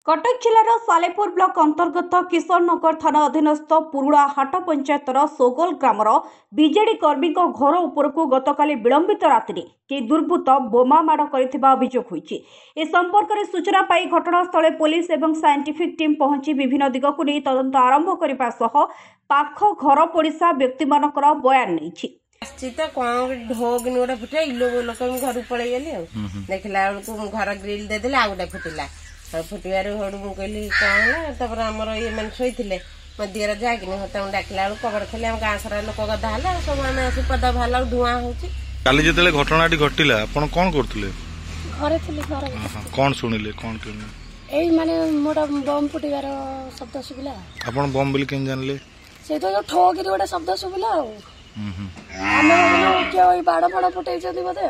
Cuttack जिलार Salepur block अंतर्गत किशोरनगर थाना अधीनस्थ पुरुड़ा हाट पंचायतर सोगल ग्रामर बीजेडी कर्मी घर उपरकू गतकाली विलंबित राति कि दुर्बृत्त बोमा माड़ कर अभियोग होइछि। ए संपर्क में सूचना पाई घटनास्थल पुलिस और साइंटिफिक टीम पहुंची विभिन्न दिग को नहीं तदंत आरंभ करने सह पाख घर पड़िशा व्यक्ति मानकर बयान नहीं ढोग गोटे फुटे इलो लोक घर पड़े गली देखला बेलू घर ग्रिल देदेले आ गोटे फुटिला फुटबार हड़ू मुझे कहली कौन आमर ये मैंने शोते मो दिएर जाकि हता डाकला बेलू कबड़ खेल गाँ सारा लोक गधा है सब आम आस पदा बाहर धूआं होली जो घटना घटला आप कौन करते कौन शुणिले कौन माने मोटा बम फुटबार शब्द शुभिला आपन बम बोली केन जानले से तो ठोकरी गोटे शब्द शुभिला आम बाड़ फाड़ फुटे बोधे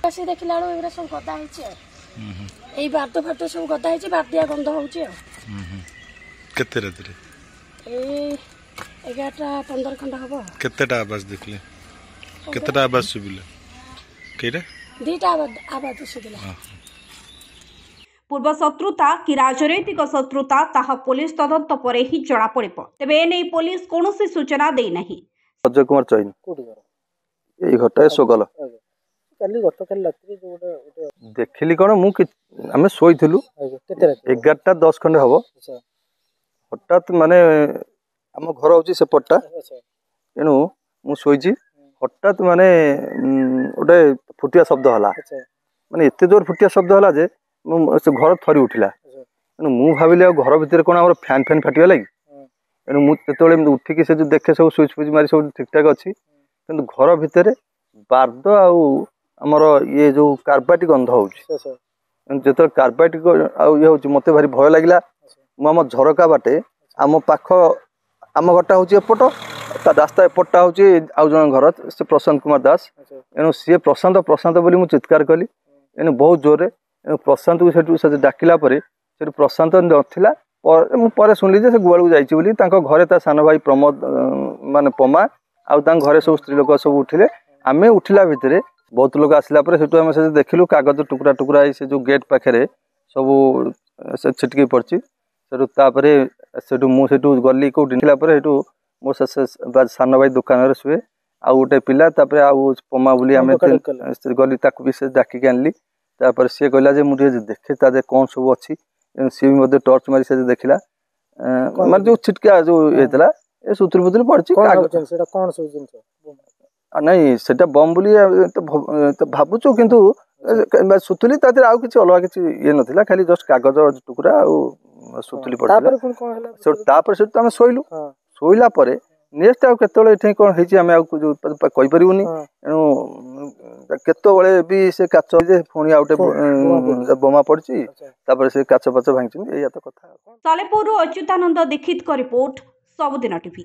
आसी देखला बेलू सब गदा होई बात फाट सब गदा है बादिया गंध होते रात 11:15 खंड हम केतेटा आवाज देखले केतेटा आवाज सुबिला केरा दीटा आवाज सुबिला। पूर्व शत्रुता कि राजनैतिक शत्रुता ताहा पुलिस तदंत पर ही जଣା पड़िब। तेबे एने पुलिस कोनोसी सूचना देई नहीं। अजय कुमार चैन एई घटाए सोगल काली गतकाली रात्रि जो देखिली कौन आम शोलु 11:10 खंडे हम हठात माने आम घर हूँ सेपटा तेणु मुझे हठात माने गोटे फुटिया शब्द है माने एत जोर फुटिया शब्द है जे से घर थरी उठिला तेणु मु भाविली घर भितर कौन आम फैन फैन फाटिगला कि तेणु मुझे उठिकी से जो देखे सब सुइच फुइच मारी सब ठीक ठाक अच्छी कि घर भितर बार्द आमर ये जो कार्बाटिक गंध हो जो कार्बाटिक ये हूँ मत भारी भय लगे मुझ झरका बाटे आम पाख आम घरटा हूँ एपट रास्ता एपटा हूँ आउ जन घर से प्रशांत कुमार दास एणु सी प्रशांत प्रशांत बोली मुझे चित्कार कली एणु बहुत जोर प्रशांत को से डाकिला प्रशांत नथिला मुझे शुणिली से गुआल को जाइए घरे ता सान भाई प्रमोद माने पमा आउ घरे सब स्त्री लोक सब उठिले आम उठिला भितर बहुत लोग आसला से देखिलु कागज टुकड़ा टुकड़ा से जो गेट पाखे सब छिटकी पड़ी से मुझे गली कौटिला मो सान भाई दुकान शुए आ गोटे पिला आउ पमा बोली आम गली भी से डाकिक आनली सी कहला मुझे देखे ताजे कौन सब अच्छी सी भी टर्च मारी से देखला मार जो छिटका जो होता ये सुतुरी फुतुरी पड़ी नहीं से बम बोली भावुचु किंतु सुतुली आउ किसी अलग किसी ये नाला खाली जस्ट कागज टुकड़ा आ सुतुली पड़ा आम शोलु शोला नेक्स्ट आउ केत कौन होई पारूनी एणु केतबले भी से काच पुणी आउटे बोमा पड़ी से काच पाच भांगी या तो कथा। सालेपुर अच्युतानंद दीक्षित का रिपोर्ट सबुदिन टीवी।